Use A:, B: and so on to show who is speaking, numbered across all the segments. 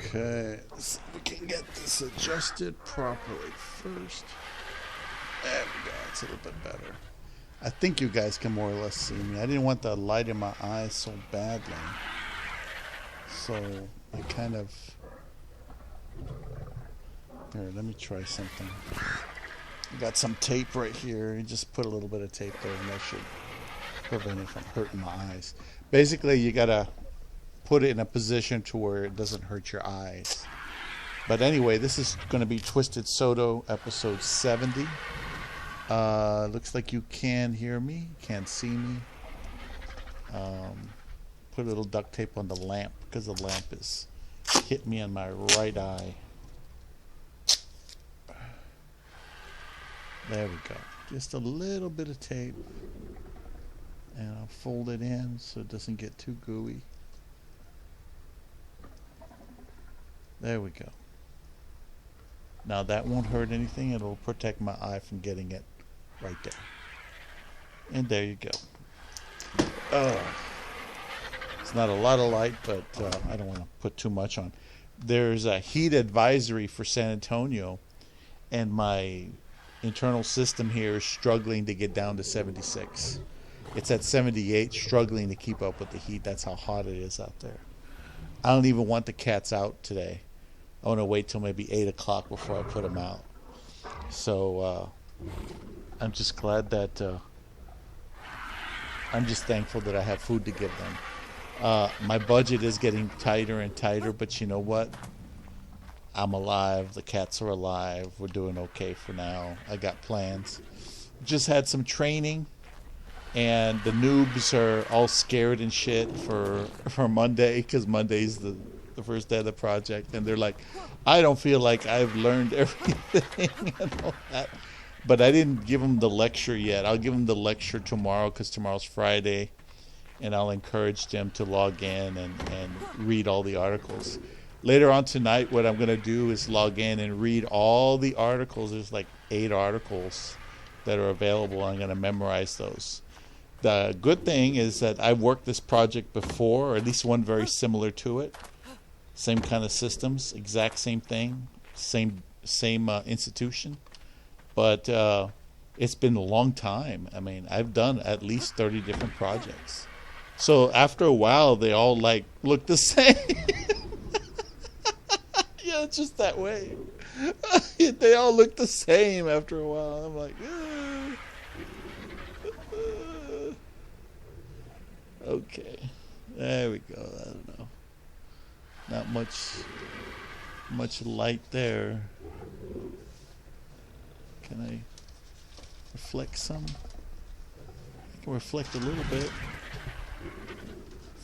A: Okay, so we can get this adjusted properly first. There we go, it's a little bit better. I think you guys can more or less see me. I didn't want the light in my eyes so badly. So I kind of... Here, let me try something. I got some tape right here. You just put a little bit of tape there and that should prevent it from hurting my eyes. Basically, you gotta put it in a position to where it doesn't hurt your eyes. But anyway, this is going to be Twisted Psoto episode 70. Looks like you can hear me, can't see me. Put a little duct tape on the lamp because the lamp is hit me on my right eye. There we go. Just a little bit of tape. And I'll fold it in so it doesn't get too gooey. There we go. Now that won't hurt anything. It'll protect my eye from getting it right there. And there you go. It's not a lot of light, but I don't want to put too much on. There's a heat advisory for San Antonio, and my internal system here is struggling to get down to 76. It's at 78, struggling to keep up with the heat. That's how hot it is out there. I don't even want the cats out today. I want to wait till maybe 8 o'clock before I put them out. So I'm just glad that I'm just thankful that I have food to give them. My budget is getting tighter and tighter, but you know what? I'm alive. The cats are alive. We're doing okay for now. I got plans. Just had some training, and the noobs are all scared and shit for Monday, because Monday's the first day of the project, and they're like, I don't feel like I've learned everything and all that. But I didn't give them the lecture yet. I'll give them the lecture tomorrow, because tomorrow's Friday, and I'll encourage them to log in and read all the articles. Later on tonight, what I'm going to do is log in and read all the articles. There's like 8 articles that are available. I'm going to memorize those. The good thing is that I've worked this project before, or at least one very similar to it. Same kind of systems, exact same thing, same institution. But it's been a long time. I mean, I've done at least 30 different projects. So after a while, they all like look the same. Yeah, it's just that way. They all look the same after a while. I'm like, okay, there we go. I don't know. Not much light there. Can I reflect some? I can reflect a little bit.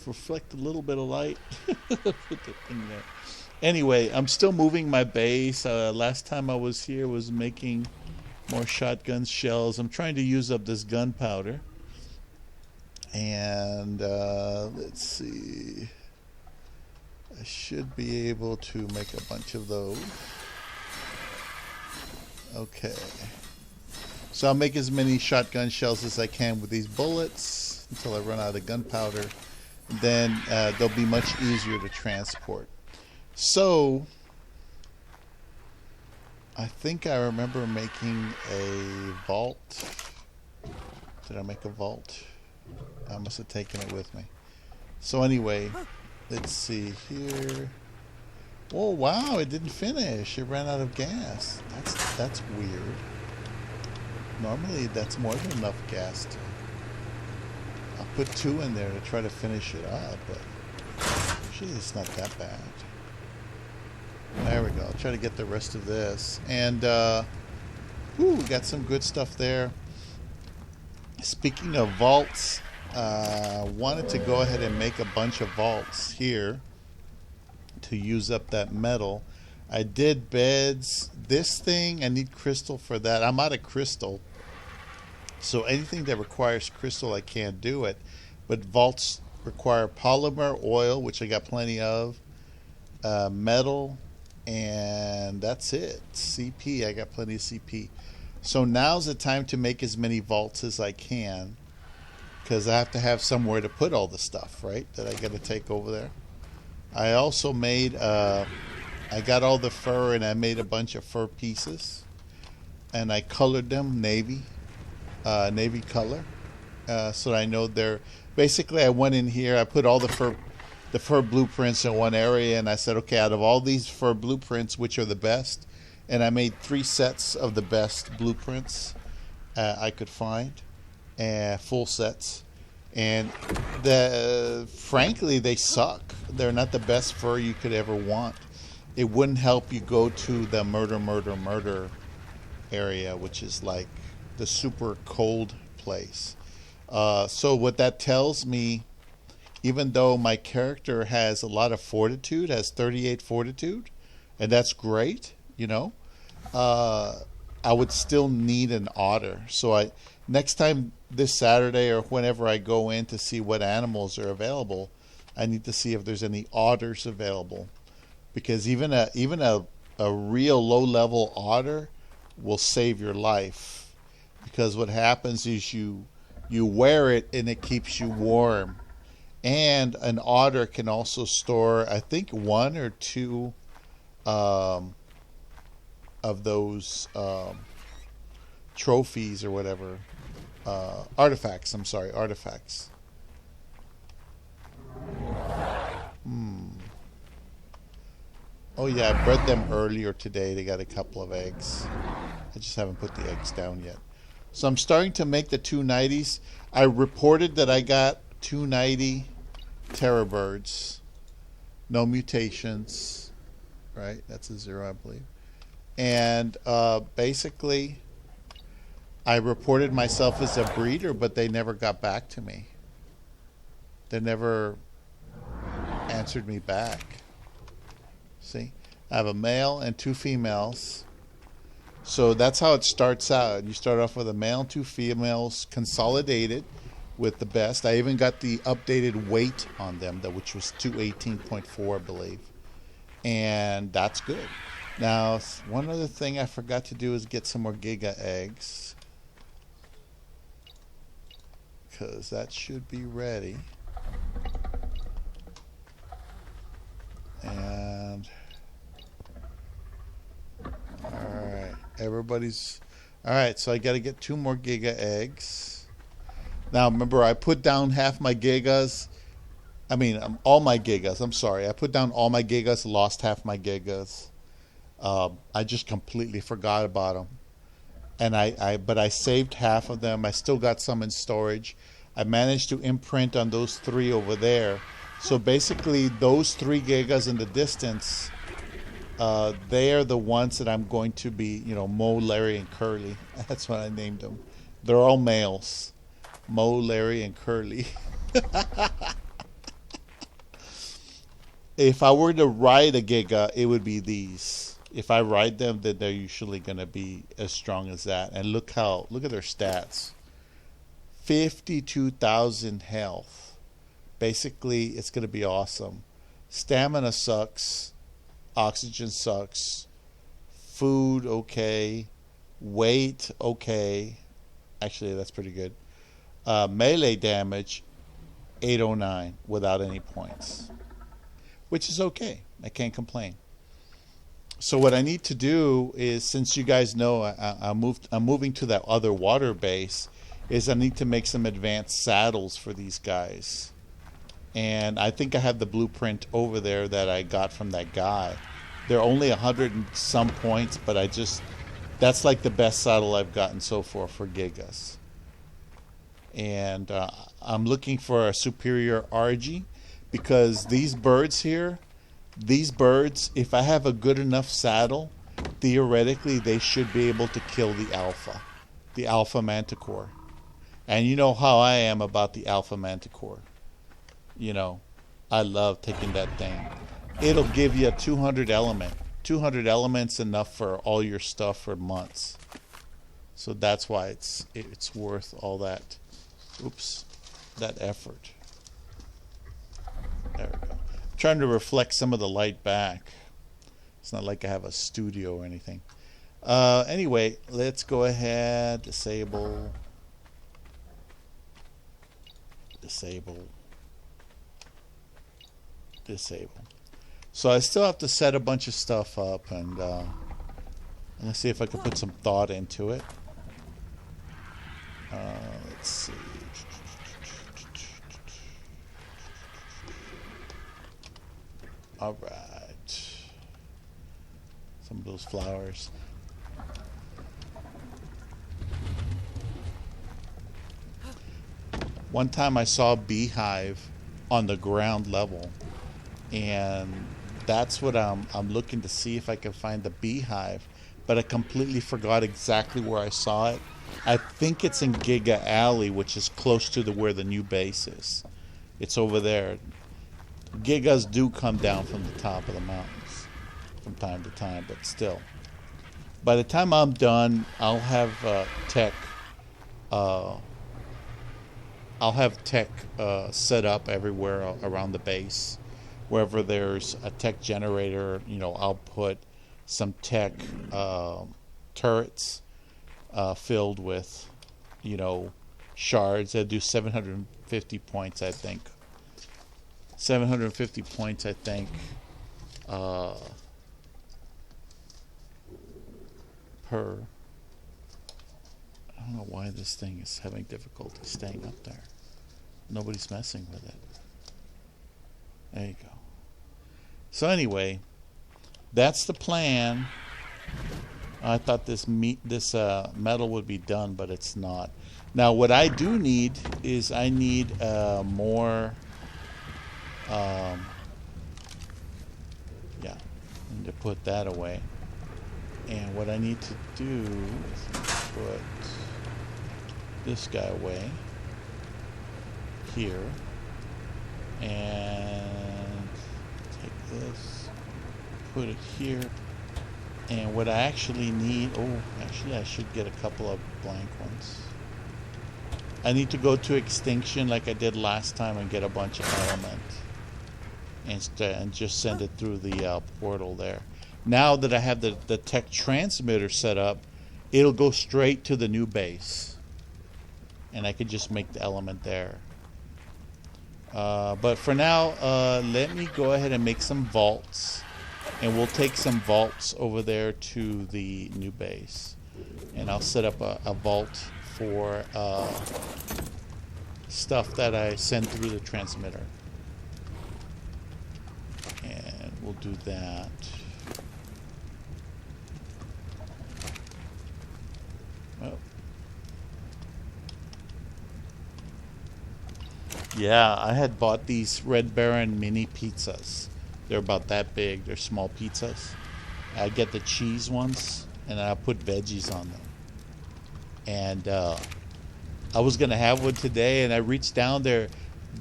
A: Reflect a little bit of light. Put the thing there. Anyway, I'm still moving my base. Last time I was here was making more shotgun shells. I'm trying to use up this gunpowder. And let's see. I should be able to make a bunch of those. Okay. So I'll make as many shotgun shells as I can with these bullets until I run out of gunpowder. Then they'll be much easier to transport. So I think I remember making a vault. Did I make a vault? I must have taken it with me. So anyway, let's see here. Oh wow, it didn't finish. It ran out of gas. That's weird. Normally that's more than enough gas to... I'll put 2 in there to try to finish it up, but usually it's not that bad. There we go. I'll try to get the rest of this. And we got some good stuff there. Speaking of vaults, wanted to go ahead and make a bunch of vaults here to use up that metal. I did beds. This thing, I need crystal for that. I'm out of crystal. So anything that requires crystal, I can't do it. But vaults require polymer, oil, which I got plenty of, metal, and that's it. CP, I got plenty of CP. So now's the time to make as many vaults as I can, because I have to have somewhere to put all the stuff, right, that I got to take over there. I also made I got all the fur and I made a bunch of fur pieces and I colored them navy color, so I know they're basically. I went in here, I put all the fur blueprints in one area, and I said, okay, out of all these fur blueprints, which are the best? And I made 3 sets of the best blueprints I could find, full sets. And frankly, they suck. They're not the best fur you could ever want. It wouldn't help you go to the murder area, which is like the super cold place. So what that tells me, even though my character has a lot of fortitude, has 38 fortitude, and that's great, I would still need an otter. So next time this Saturday or whenever I go in to see what animals are available, I need to see if there's any otters available, because even a real low level otter will save your life, because what happens is you wear it and it keeps you warm. And an otter can also store, I think, 1 or 2 of those trophies or whatever. Artifacts, I'm sorry, artifacts. Oh yeah, I bred them earlier today. They got a couple of eggs. I just haven't put the eggs down yet. So I'm starting to make the 290s. I reported that I got 290 terror birds. No mutations. Right? That's a 0, I believe. And basically, I reported myself as a breeder, but they never got back to me. They never answered me back. See? I have a male and 2 females. So that's how it starts out. You start off with a male and 2 females consolidated with the best. I even got the updated weight on them, which was 218.4, I believe. And that's good. Now, one other thing I forgot to do is get some more Giga eggs, because that should be ready. And alright, everybody's alright, so I got to get 2 more Giga eggs. Now remember, I put down half my Gigas. I mean, all my Gigas. I'm sorry, I put down all my Gigas, lost half my Gigas. I just completely forgot about them. And but I saved half of them. I still got some in storage. I managed to imprint on those 3 over there. So basically, those 3 Gigas in the distance, they are the ones that I'm going to be, Mo, Larry, and Curly. That's what I named them. They're all males. Mo, Larry, and Curly. If I were to ride a Giga, it would be these. If I ride them, then they're usually going to be as strong as that. And look at their stats. 52,000 health. Basically, it's going to be awesome. Stamina sucks. Oxygen sucks. Food, okay. Weight, okay. Actually, that's pretty good. Melee damage, 809 without any points. Which is okay. I can't complain. So what I need to do is, since you guys know I'm moving to that other water base, is I need to make some advanced saddles for these guys. And I think I have the blueprint over there that I got from that guy. They're only 100 and some points, but that's like the best saddle I've gotten so far for Gigas. And I'm looking for a superior RG, because these birds here, if I have a good enough saddle, theoretically they should be able to kill the alpha manticore. And you know how I am about the alpha manticore. I love taking that thing. It'll give you a 200 element. 200 elements enough for all your stuff for months. So that's why it's worth all that. That effort. There we go. I'm trying to reflect some of the light back. It's not like I have a studio or anything. Anyway, let's go ahead. Disable. So I still have to set a bunch of stuff up, and I'm gonna see if I can put some thought into it. Let's see. All right. Some of those flowers. One time I saw a beehive on the ground level, and that's what I'm looking to see if I can find the beehive, but I completely forgot exactly where I saw it. I think it's in Giga Alley, which is close to where the new base is. It's over there. Gigas do come down from the top of the mountains from time to time, but still. By the time I'm done, I'll have tech. I'll have tech set up everywhere around the base. Wherever there's a tech generator, I'll put some tech turrets filled with, shards. They'll do 750 points, I think. 750 points, I think, per. I don't know why this thing is having difficulty staying up there. Nobody's messing with it. There you go. So anyway, that's the plan. I thought this metal would be done, but it's not. Now, what I do need is I need more. Yeah, I need to put that away. And what I need to do is put this guy away here, and take this, put it here. And what I actually need, actually I should get a couple of blank ones. I need to go to extinction like I did last time and get a bunch of element and just send it through the portal there. Now that I have the tech transmitter set up, it'll go straight to the new base. And I could just make the element there. But for now, let me go ahead and make some vaults. And we'll take some vaults over there to the new base. And I'll set up a vault for stuff that I send through the transmitter. And we'll do that. Oh. Yeah, I had bought these Red Baron mini pizzas. They're about that big. They're small pizzas. I get the cheese ones, and I put veggies on them. And I was going to have one today, and I reached down there.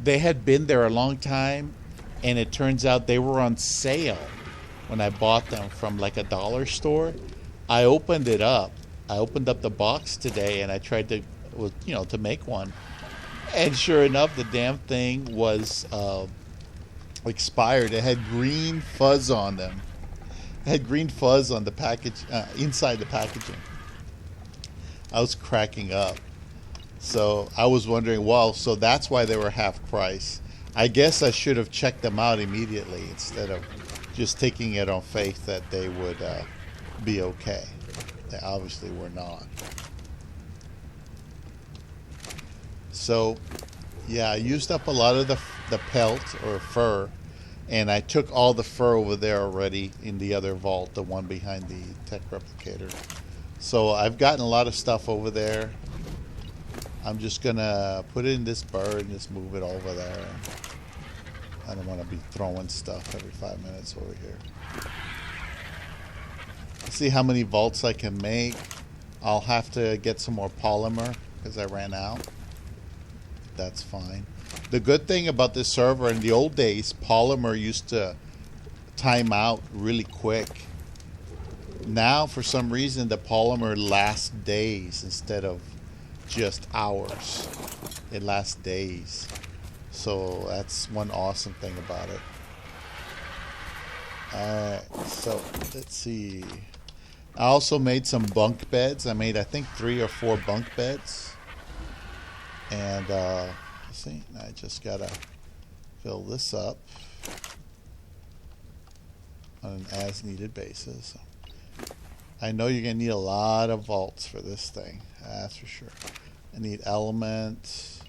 A: They had been there a long time, and it turns out they were on sale when I bought them from like a dollar store. I opened it up. I opened up the box today, and I tried to, to make one. And sure enough, the damn thing was expired. It had green fuzz on them. It had green fuzz on the package, inside the packaging. I was cracking up. So I was wondering, well, so that's why they were half price. I guess I should have checked them out immediately instead of just taking it on faith that they would be okay. They obviously were not. So, yeah, I used up a lot of the pelt or fur, and I took all the fur over there already in the other vault, the one behind the tech replicator. So I've gotten a lot of stuff over there. I'm just going to put it in this bird and just move it over there. I don't want to be throwing stuff every 5 minutes over here. Let's see how many vaults I can make. I'll have to get some more polymer because I ran out. That's fine. The good thing about this server, in the old days, polymer used to time out really quick. Now, for some reason, the polymer lasts days instead of just hours. It lasts days. So that's one awesome thing about it. Alright, so let's see. I also made some bunk beds. I made, I think, 3 or 4 bunk beds. And, let's see, I just gotta fill this up. on an as-needed basis. I know you're going to need a lot of vaults for this thing. That's for sure. I need elements.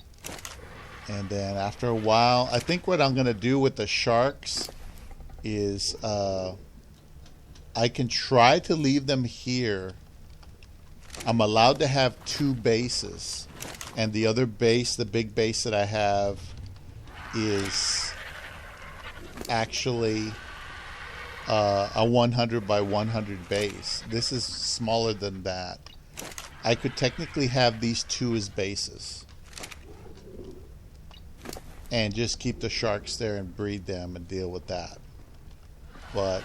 A: And then after a while, I think what I'm going to do with the sharks is I can try to leave them here. I'm allowed to have 2 bases. And the other base, the big base that I have, is actually a 100 by 100 base. This is smaller than that. I could technically have these 2 as bases and just keep the sharks there and breed them and deal with that. But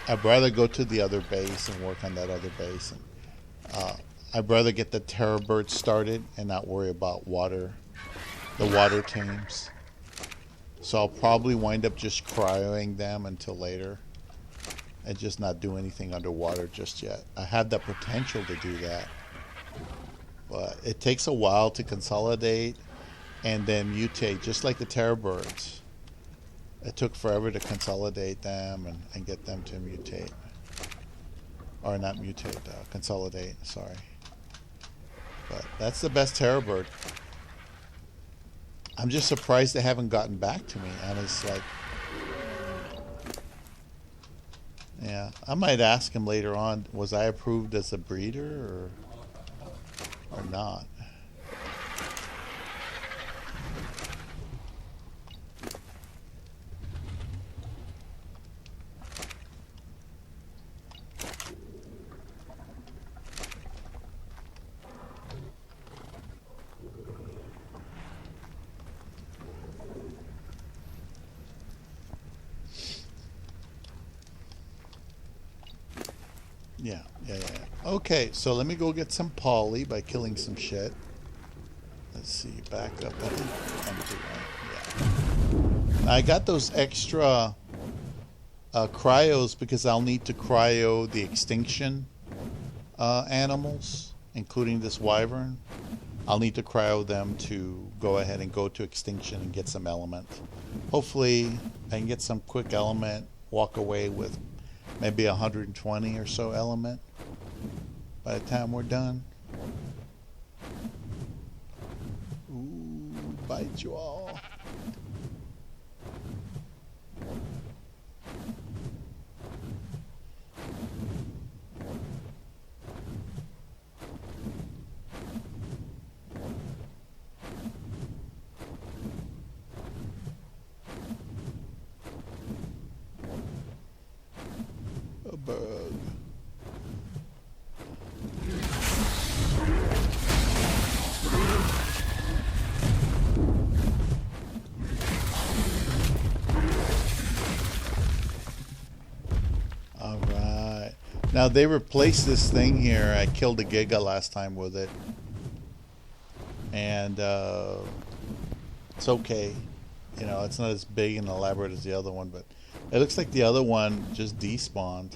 A: I'd rather go to the other base and work on that other base. And I'd rather get the terror birds started and not worry about the water teams. So I'll probably wind up just cryoing them until later and just not do anything underwater just yet. I have the potential to do that, but it takes a while to consolidate and then mutate, just like the terror birds. It took forever to consolidate them and get them to mutate. Or not mutate, consolidate, sorry. But that's the best terror bird. I'm just surprised they haven't gotten back to me. And it's like, yeah, I might ask him later on, was I approved as a breeder or not? Yeah. Okay, so let me go get some poly by killing some shit. Let's see, back up. I think empty, right? Yeah. I got those extra cryos because I'll need to cryo the extinction animals, including this wyvern. I'll need to cryo them to go ahead and go to extinction and get some element. Hopefully, I can get some quick element, walk away with maybe 120 or so element by the time we're done. Ooh, bite you all. A bug. All right. Now they replaced this thing here. I killed a Giga last time with it. And it's okay. You know, it's not as big and elaborate as the other one, but it looks like the other one just despawned.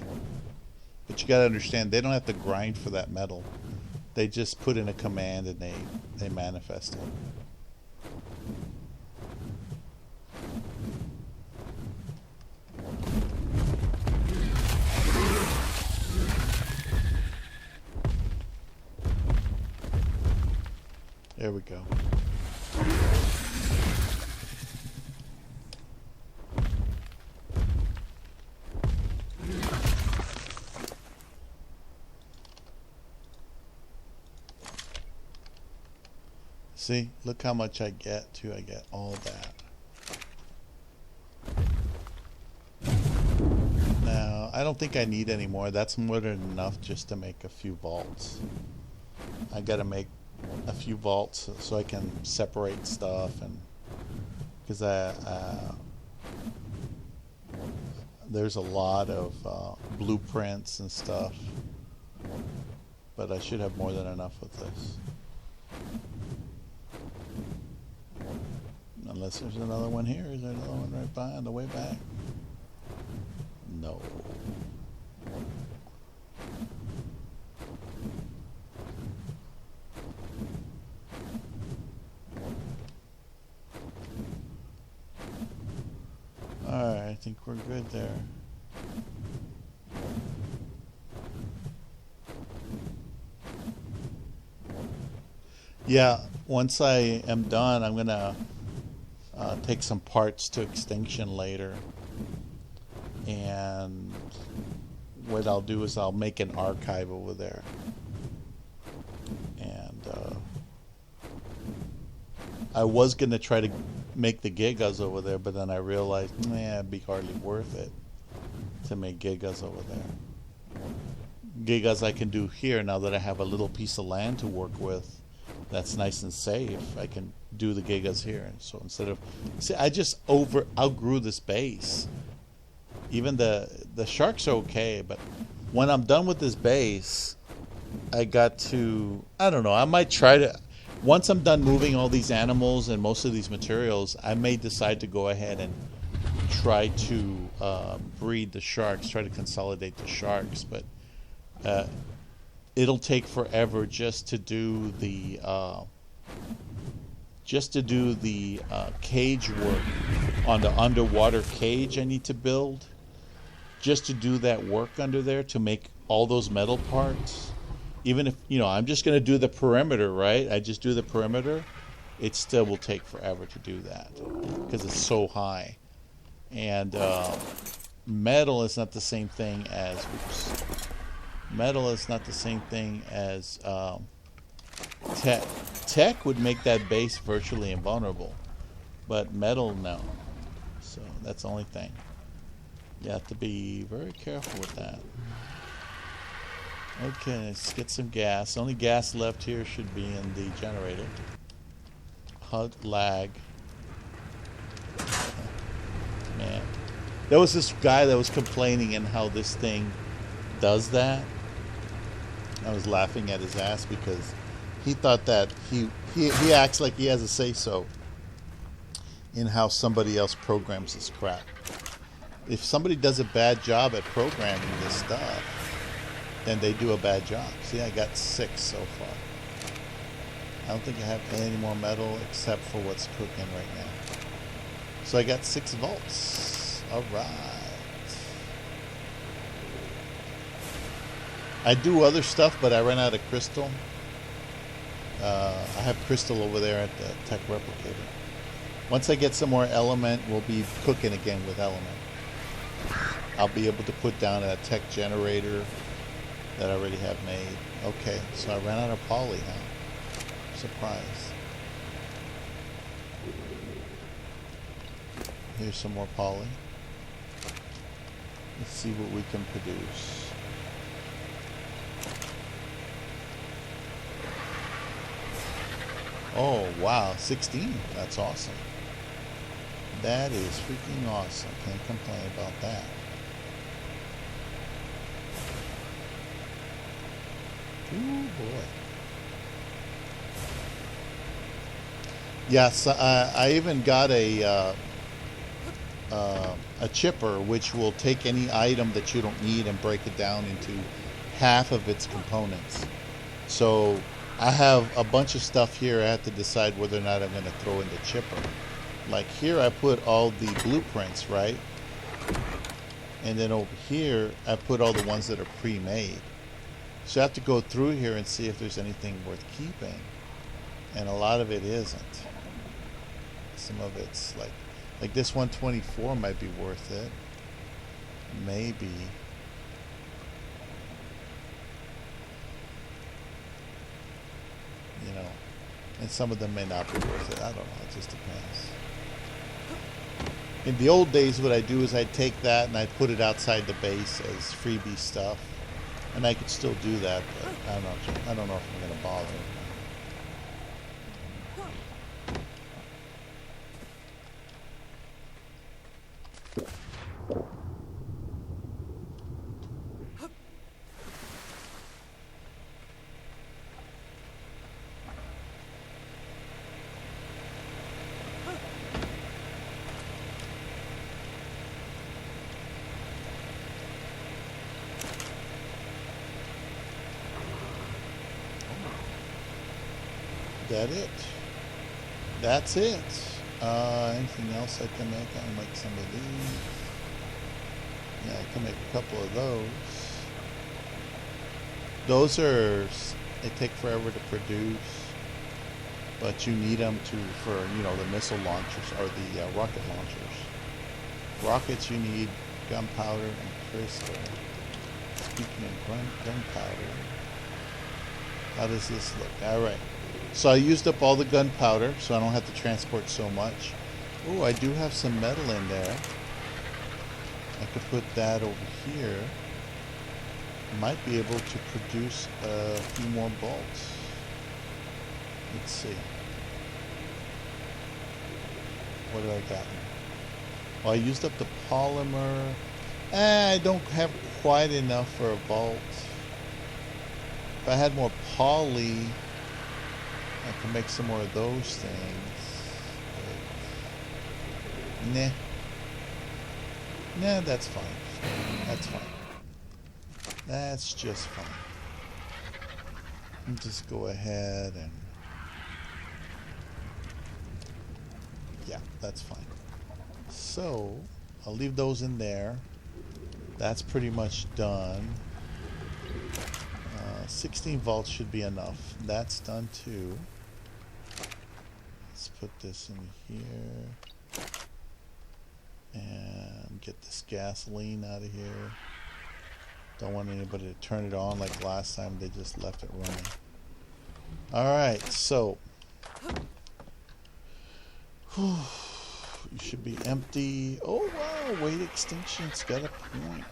A: But you gotta understand, they don't have to grind for that metal. They just put in a command and they manifest it. There we go. See, look how much I get too. I get all that. Now, I don't think I need any more. That's more than enough just to make a few vaults. I gotta make a few vaults so I can separate stuff, and because there's a lot of blueprints and stuff, but I should have more than enough with this. Unless there's another one here. Is there another one right by on the way back? No. Alright, I think we're good there. Yeah, once I am done, I'm gonna take some parts to extinction later, and what I'll do is I'll make an archive over there, and I was gonna try to make the gigas over there, but then I realized, man, it'd be hardly worth it to make gigas over there. Gigas I can do here now that I have a little piece of land to work with. That's nice and safe. I can do the gigas here. So instead of, see, I just outgrew this base. Even the sharks are okay, but when I'm done with this base, I got to, I don't know, I might try to, once I'm done moving all these animals and most of these materials, I may decide to go ahead and try to breed the sharks, try to consolidate the sharks, but it'll take forever just to do the cage work on the underwater cage I need to build. Just to do that work under there to make all those metal parts. Even if, I'm just going to do the perimeter, right? I just do the perimeter. It still will take forever to do that because it's so high. And metal is not the same thing as, metal is not the same thing as tech. Tech would make that base virtually invulnerable, but metal, no. So that's the only thing. You have to be very careful with that. Okay, let's get some gas. The only gas left here should be in the generator. HUD lag. Man. There was this guy that was complaining and how this thing does that. I was laughing at his ass because he thought that he acts like he has a say-so in how somebody else programs this crap. If somebody does a bad job at programming this stuff, then they do a bad job. See, I got 6 so far. I don't think I have any more metal except for what's cooking right now. So I got 6 volts. All right. I do other stuff, but I ran out of crystal. I have crystal over there at the tech replicator. Once I get some more element, we'll be cooking again with element. I'll be able to put down a tech generator that I already have made. Okay, so I ran out of poly now. Surprise. Here's some more poly. Let's see what we can produce. Oh, wow, 16. That's awesome. That is freaking awesome. Can't complain about that. Ooh, boy. Yes, I even got a chipper which will take any item that you don't need and break it down into half of its components. So I have a bunch of stuff here. I have to decide whether or not I'm going to throw in the chipper. Like here I put all the blueprints, right? And then over here I put all the ones that are pre-made. So I have to go through here and see if there's anything worth keeping. And a lot of it isn't. Some of it's like this 124 might be worth it. Maybe. And some of them may not be worth it. I don't know. It just depends. In the old days, what I do is I'd take that and I'd put it outside the base as freebie stuff. And I could still do that, but I don't know if I'm going to bother. That it? That's it. Anything else I can make? I'll make some of these. Yeah, I can make a couple of those. Those are, they take forever to produce, but you need them for the missile launchers or the rocket launchers. Rockets, you need gunpowder and crystal. Speaking of gunpowder, how does this look? All right. So I used up all the gunpowder, so I don't have to transport so much. Oh, I do have some metal in there. I could put that over here. Might be able to produce a few more bolts. Let's see. What do I got? Well, I used up the polymer. I don't have quite enough for a bolt. If I had more poly, I could make some more of those things. But, nah, that's fine. That's fine. That's just fine. And just go ahead and... yeah, that's fine. So, I'll leave those in there. That's pretty much done. 16 volts should be enough. That's done too. Let's put this in here. And get this gasoline out of here. Don't want anybody to turn it on like last time. They just left it running. Alright, so you should be empty. Oh wow, weight extinction's got a point.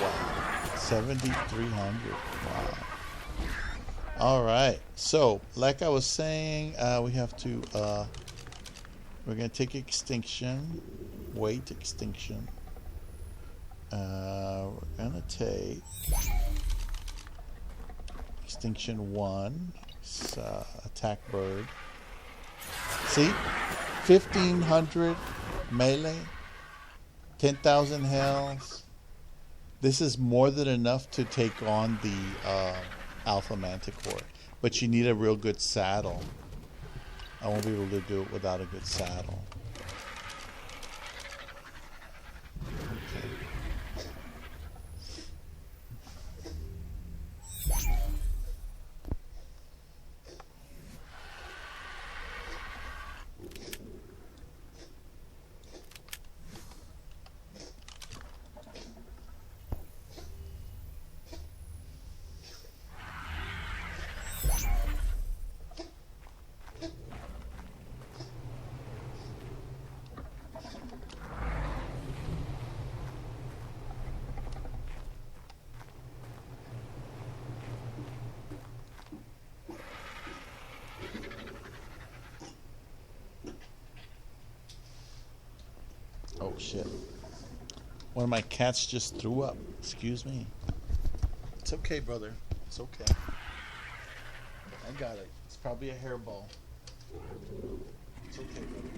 A: Wow, 7,300. Wow. Alright, so like I was saying, we have to we're going to take extinction, weight extinction. We're going to take extinction 1, attack bird. See? 1,500 melee, 10,000 health. This is more than enough to take on the Alpha Manticore. But you need a real good saddle. I won't be able to do it without a good saddle. Oh shit. One of my cats just threw up. Excuse me. It's okay, brother. It's okay. I got it. It's probably a hairball. It's okay, brother.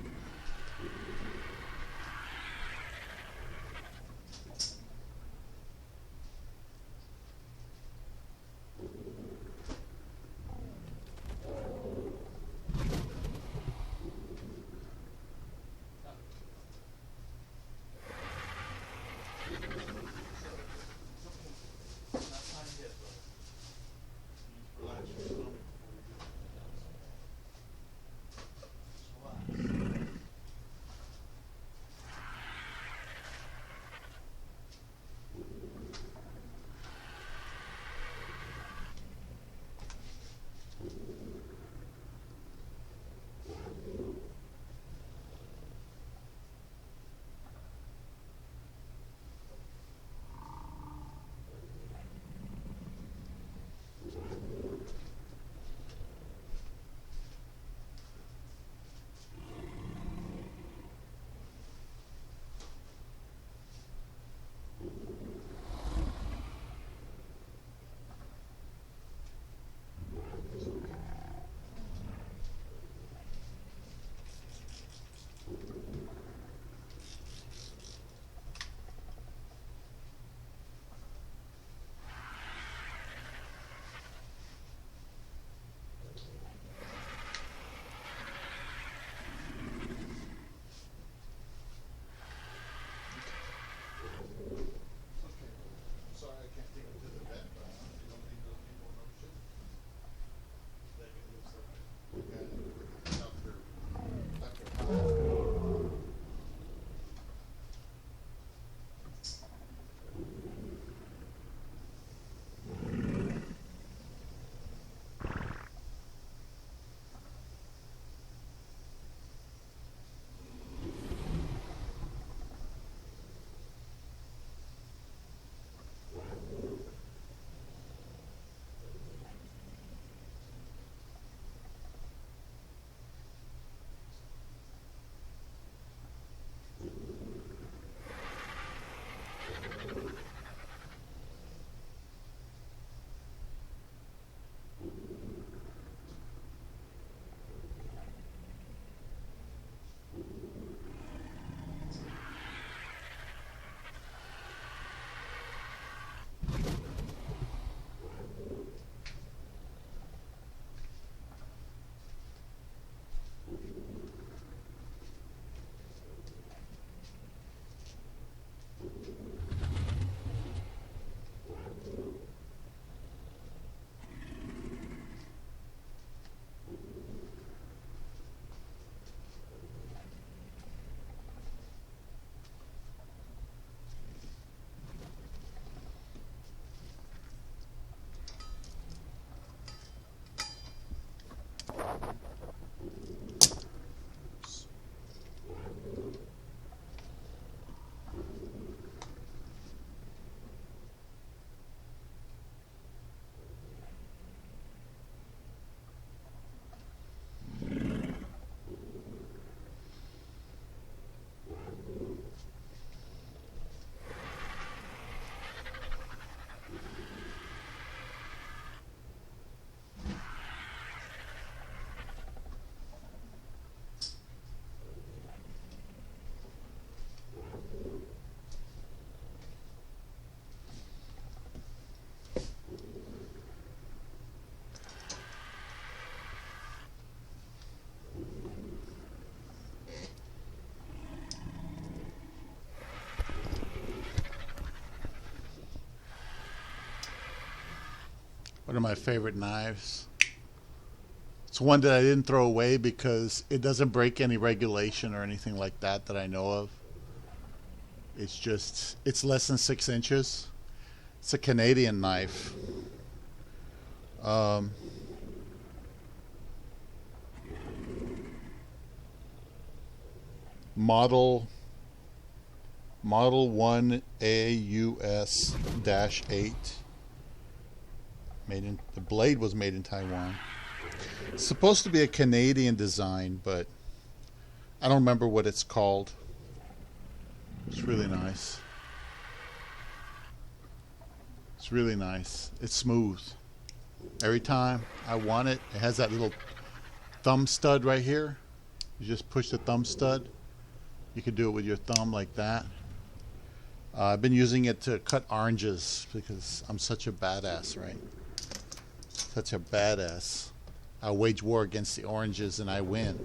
A: One of my favorite knives. It's one that I didn't throw away because it doesn't break any regulation or anything like that that I know of. It's just, it's less than 6 inches. It's a Canadian knife. Model 1AUS-8. The blade was made in Taiwan. It's supposed to be a Canadian design, but I don't remember what it's called. It's really nice. It's really nice. It's smooth. Every time I want it, it has that little thumb stud right here. You just push the thumb stud. You can do it with your thumb like that. I've been using it to cut oranges because I'm such a badass, right? Such a badass. I wage war against the oranges and I win.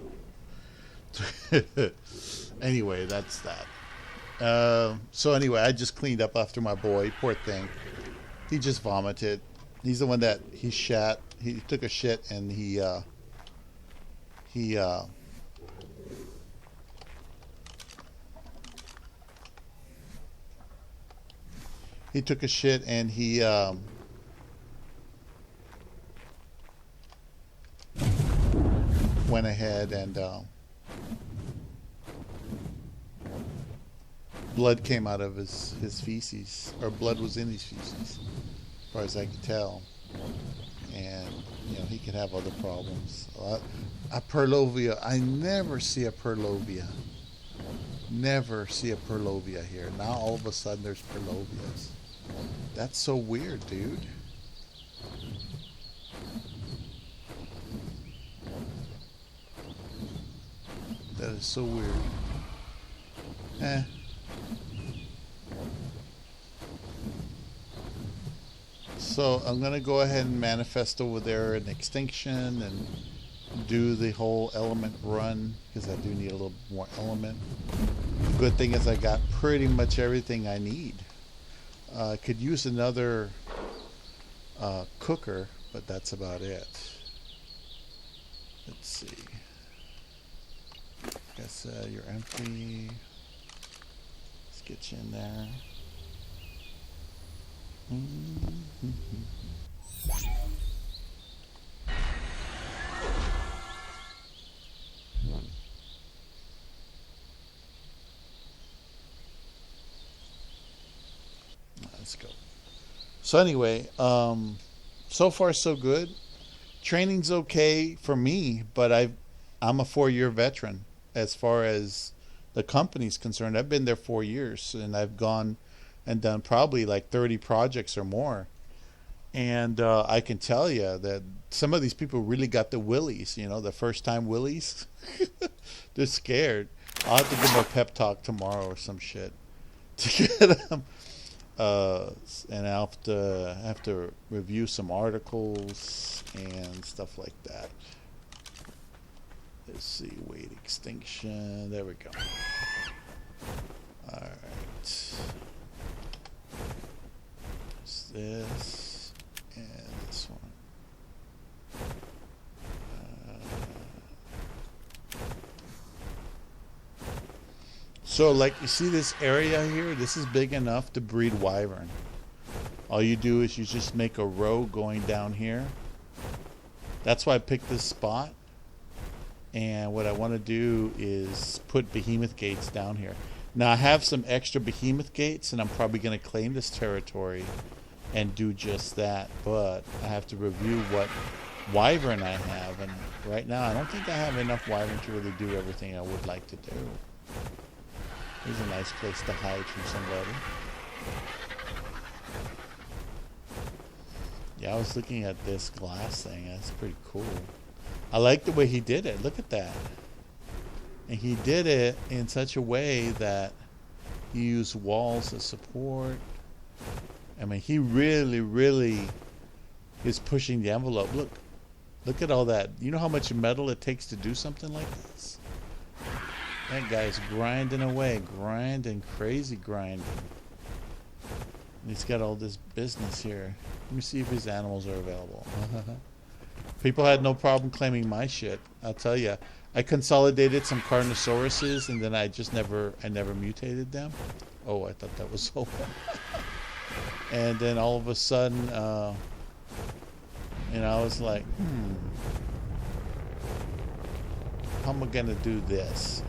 A: Anyway, that's that. So anyway, I just cleaned up after my boy. Poor thing. He just vomited. He's the one that he shat. He took a shit and he took a shit and he went ahead and blood came out of his feces, or blood was in his feces, as far as I could tell. And he could have other problems. A purlovia, I never see a purlovia. Never see a purlovia here. Now all of a sudden there's purlovias. That's so weird, dude. That is so weird. So I'm going to go ahead and manifest over there an extinction and do the whole element run because I do need a little more element. The good thing is I got pretty much everything I need. I could use another cooker, but that's about it. Let's see. Guess you're empty. Let's get you in there. Let's go. So anyway, so far so good. Training's okay for me, but I'm a 4-year veteran as far as the company's concerned. I've been there 4 years, and I've gone and done probably like 30 projects or more. And I can tell you that some of these people really got the willies, the first time willies. They're scared. I'll have to give them a pep talk tomorrow or some shit to get them. And I'll have to review some articles and stuff like that. Let's see, weight extinction. There we go. All right. This and this one. So like you see this area here, this is big enough to breed wyvern. All you do is you just make a row going down here. That's why I picked this spot. And what I want to do is put behemoth gates down here. Now I have some extra behemoth gates and I'm probably going to claim this territory and do just that, but I have to review what wyvern I have, and right now I don't think I have enough wyvern to really do everything I would like to do. Here's a nice place to hide from somebody. Yeah, I was looking at this glass thing. That's pretty cool. I like the way he did it. Look at that. And he did it in such a way that he used walls as support. I mean, he really, really is pushing the envelope. Look at all that. You know how much metal it takes to do something like this? That guy's grinding away, grinding, crazy grinding. He's got all this business here. Let me see if his animals are available. People had no problem claiming my shit. I'll tell you. I consolidated some Carnosauruses, and then I never mutated them. Oh, I thought that was over. And then all of a sudden, I was like, how am I gonna do this?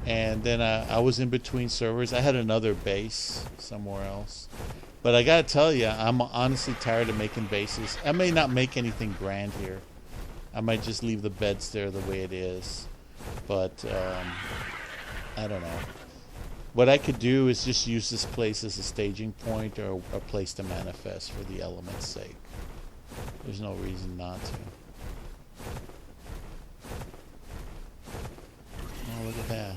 A: And then I was in between servers. I had another base somewhere else. But I gotta tell you, I'm honestly tired of making bases. I may not make anything grand here. I might just leave the beds there the way it is. But, I don't know. What I could do is just use this place as a staging point or a place to manifest for the element's sake. There's no reason not to. Oh, look at that.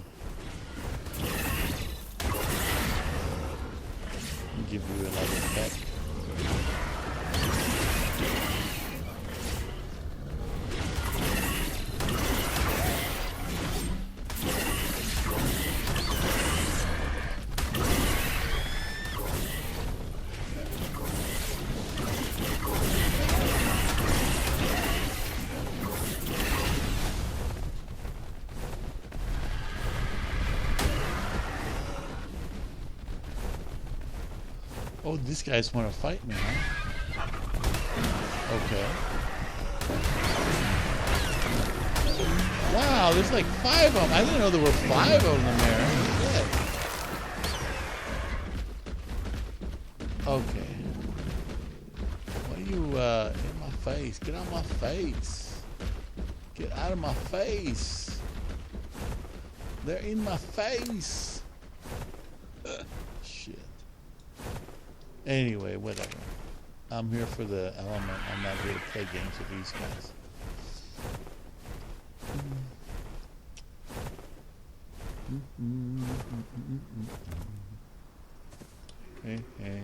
A: Give you another peck. Oh, these guys want to fight me, huh? Okay. Wow, there's like 5 of them. I didn't know there were 5 of them there. Shit. Okay. Why are you in my face? Get out of my face. Get out of my face. They're in my face. Shit. Anyway, whatever. I'm here for the element. I'm not here to play games with these guys. Hey, hey.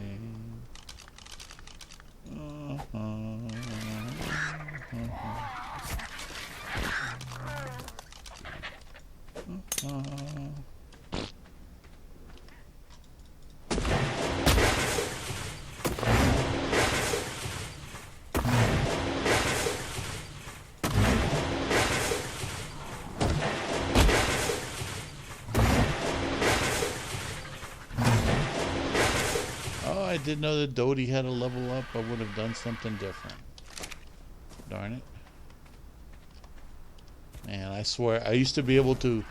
A: I didn't know that Dodie had a level up. I would have done something different. Darn it. Man, I swear, I used to be able to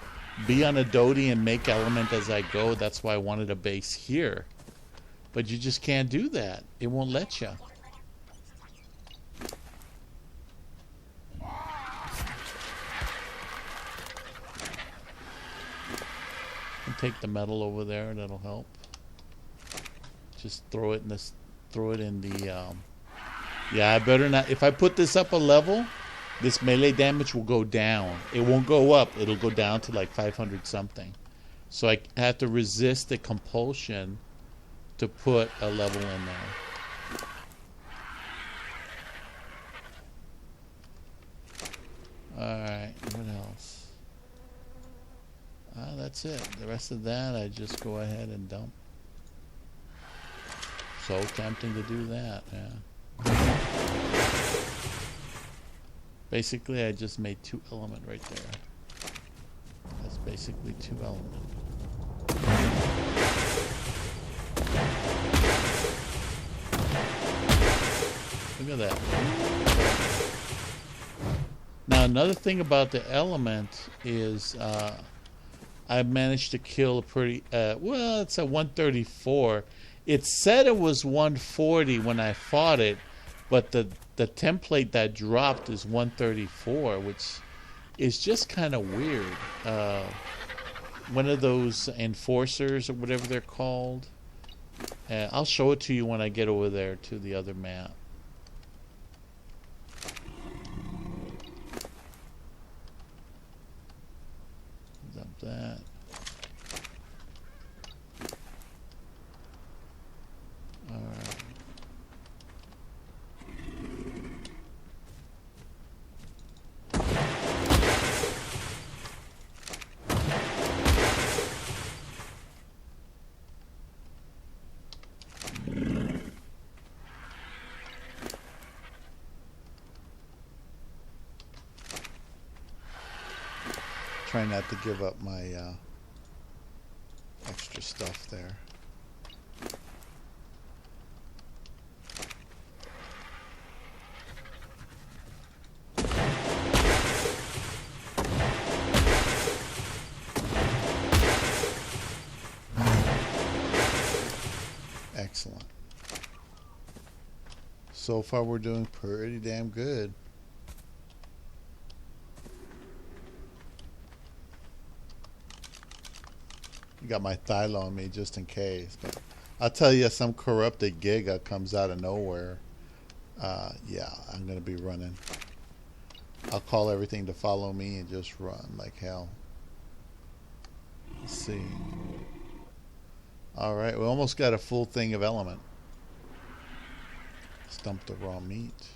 A: be on a Dodie and make element as I go. That's why I wanted a base here. But you just can't do that. It won't let you. And take the metal over there. That'll help. Just throw it in this. Throw it in the. Yeah, I better not. If I put this up a level, this melee damage will go down. It won't go up. It'll go down to like 500 something. So I have to resist the compulsion to put a level in there. Alright, what else? That's it. The rest of that, I just go ahead and dump. So tempting to do that, yeah. Basically, I just made 2 element right there. That's basically 2 element. Look at that. Now, another thing about the element is I managed to kill a pretty, well, it's a 134. It said it was 140 when I fought it, but the template that dropped is 134, which is just kind of weird. One of those enforcers or whatever they're called. I'll show it to you when I get over there to the other map. Dump that. Alright. Try not to give up my extra stuff there. Excellent. So far we're doing pretty damn good. Got my Thylo on me just in case, but I'll tell you, some corrupted Giga comes out of nowhere. Yeah, I'm gonna be running. I'll call everything to follow me and just run like hell. Let's see. All right, we almost got a full thing of element. Stump the raw meat.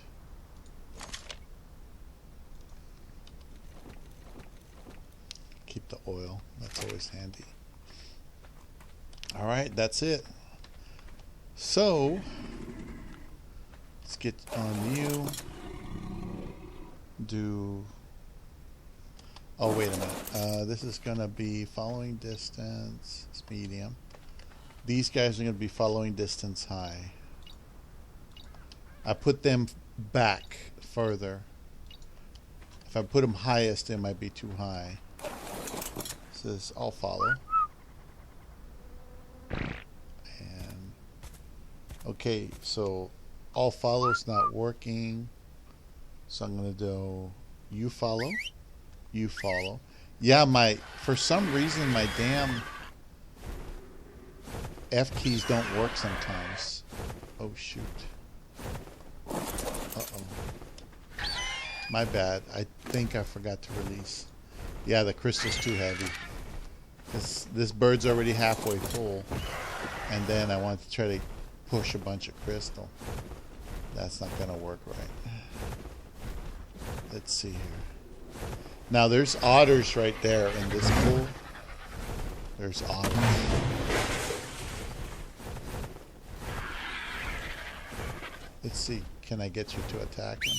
A: Keep the oil. That's always handy. All right, that's it. So, let's get on you. Oh, wait a minute. This is going to be following distance. It's medium. These guys are going to be following distance high. I put them back further. If I put them highest, it might be too high. This is all follow. And okay, so all follow's not working. So I'm gonna do you follow. Yeah, for some reason my damn F keys don't work sometimes. Oh shoot. Uh-oh. My bad. I think I forgot to release. Yeah, the crystal's too heavy. This bird's already halfway full. And then I want to try to push a bunch of crystal. That's not going to work right. Let's see here. Now there's otters right there in this pool. There's otters. Let's see. Can I get you to attack them?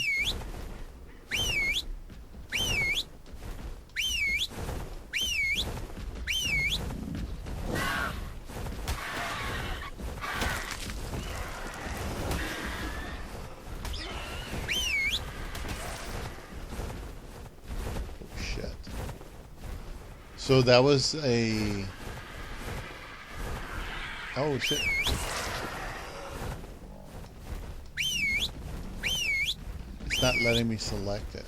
A: So that was a... Oh, shit. It's not letting me select it.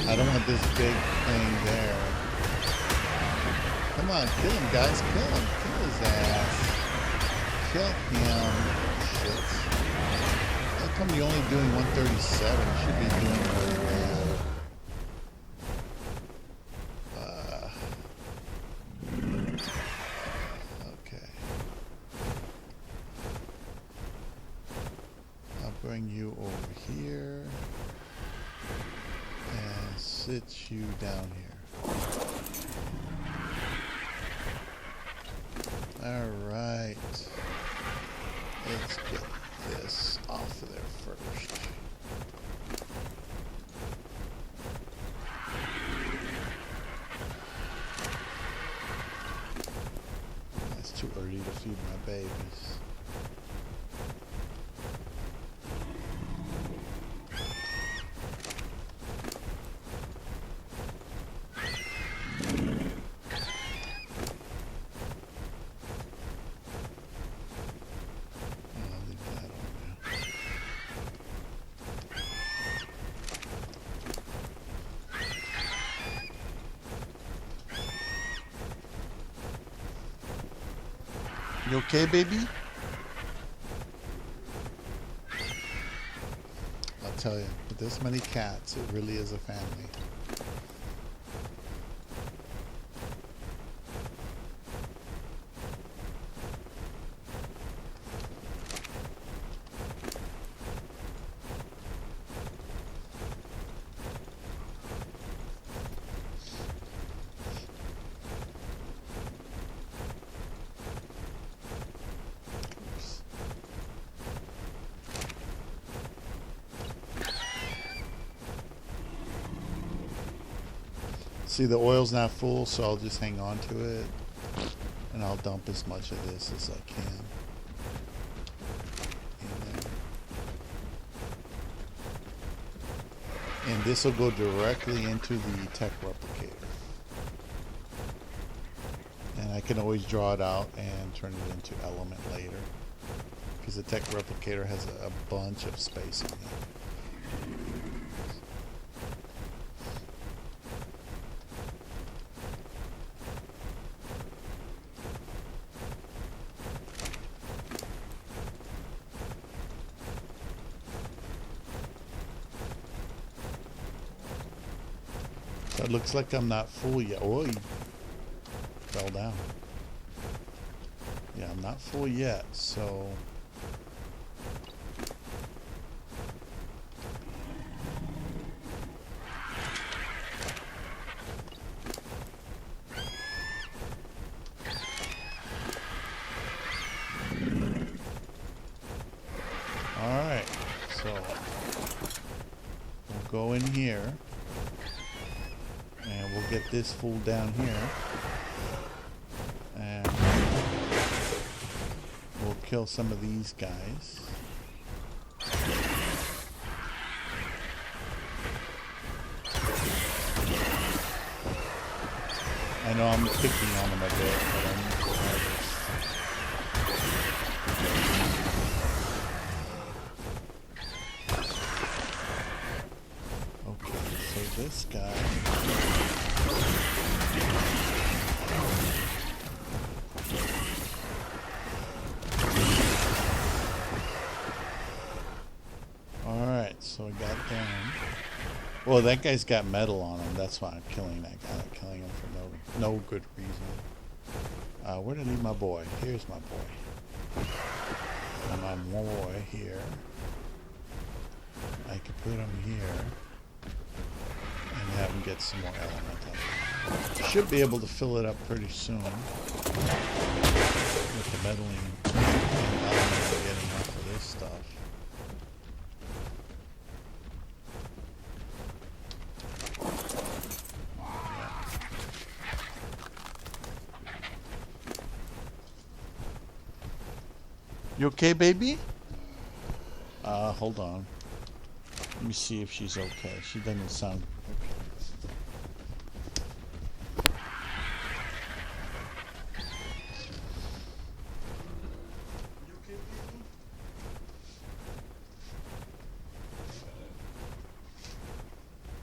A: I don't want this big thing there. Come on, kill him, guys. Kill him. Kill his ass. Kill him. Shit. How come you're only doing 137? You should be doing really bad. Bring you over here and sit you down here. All right, let's get this off of there first. It's too early to feed my babies. You okay, baby? I'll tell you, with this many cats, it really is a family. See, the oil's not full, so I'll just hang on to it. And I'll dump as much of this as I can in there. And this will go directly into the tech replicator. And I can always draw it out and turn it into element later. Because the tech replicator has a bunch of space in it. So it looks like I'm not full yet. Oh, he fell down. Yeah, I'm not full yet, so... Alright, so we'll go in here. And we'll get this full down here. And we'll kill some of these guys. I know I'm picking on them a bit, but I need to harvest. Okay, so this guy... Alright, so I got down. Well, that guy's got metal on him. That's why I'm killing that guy. I'm killing him for no good reason. Where did I leave my boy? Here's my boy. And my boy here. I could put him here. And have him get some more element. Should be able to fill it up pretty soon. With the meddling element we're getting off of this stuff. You okay, baby? Hold on. Let me see if she's okay. She doesn't sound okay. You okay, baby?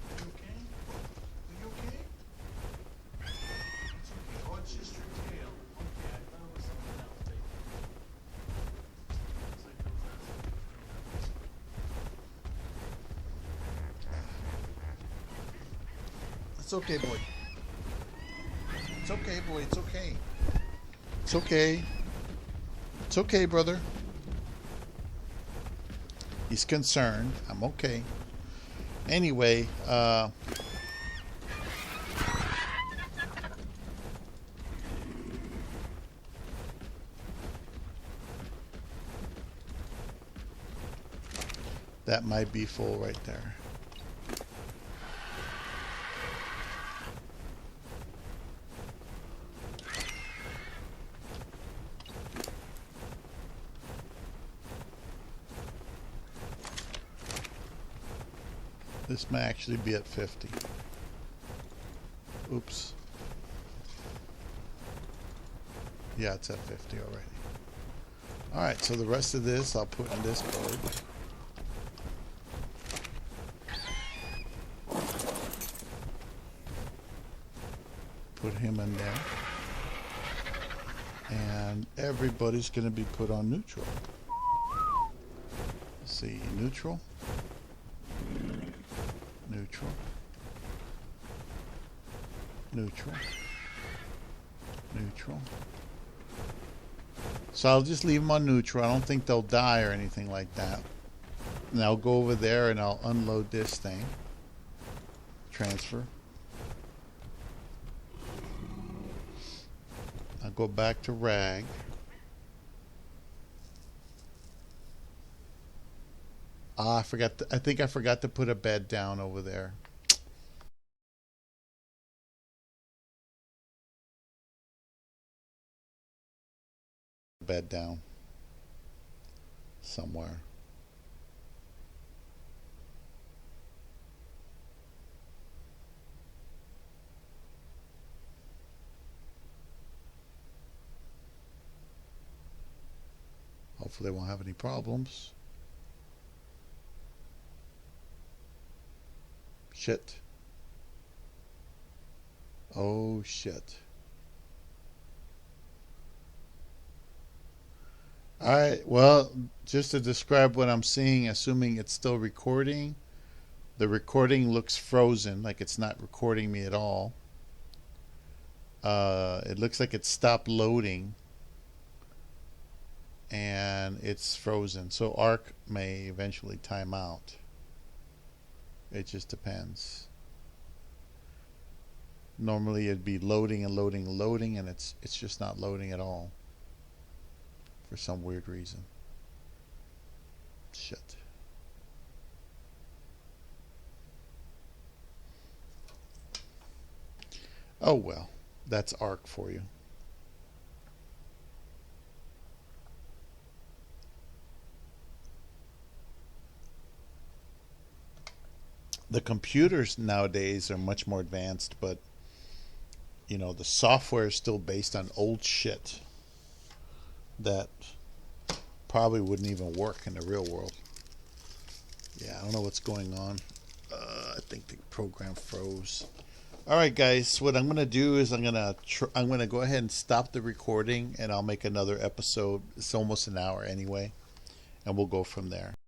A: You okay? Are you okay? It's okay. Oh, it's just your tail. Okay, I thought it was something else, baby. It's okay, boy. It's okay, boy. It's okay. It's okay. It's okay, brother. He's concerned. I'm okay. Anyway, that might be full right there. This may actually be at 50. Oops. Yeah, it's at 50 already. Alright, so the rest of this I'll put in this board. Put him in there. And everybody's going to be put on neutral. Let's see, neutral. Neutral. Neutral. Neutral. So I'll just leave them on neutral. I don't think they'll die or anything like that. And I'll go over there and I'll unload this thing. Transfer. I'll go back to rag. Ah, I think I forgot to put a bed down over there. bed down somewhere. Hopefully they won't have any problems. Shit. Oh shit. Alright, well, just to describe what I'm seeing, assuming it's still recording, the recording looks frozen, like it's not recording me at all. It looks like it stopped loading and it's frozen. So Arc may eventually time out. It just depends. Normally it'd be loading and loading and loading, and it's just not loading at all for some weird reason. Shit. Oh well, that's Arc for you. The computers nowadays are much more advanced, but the software is still based on old shit that probably wouldn't even work in the real world. Yeah, I don't know what's going on. I think the program froze. All right, guys. What I'm gonna do is I'm gonna go ahead and stop the recording, and I'll make another episode. It's almost an hour anyway, and we'll go from there.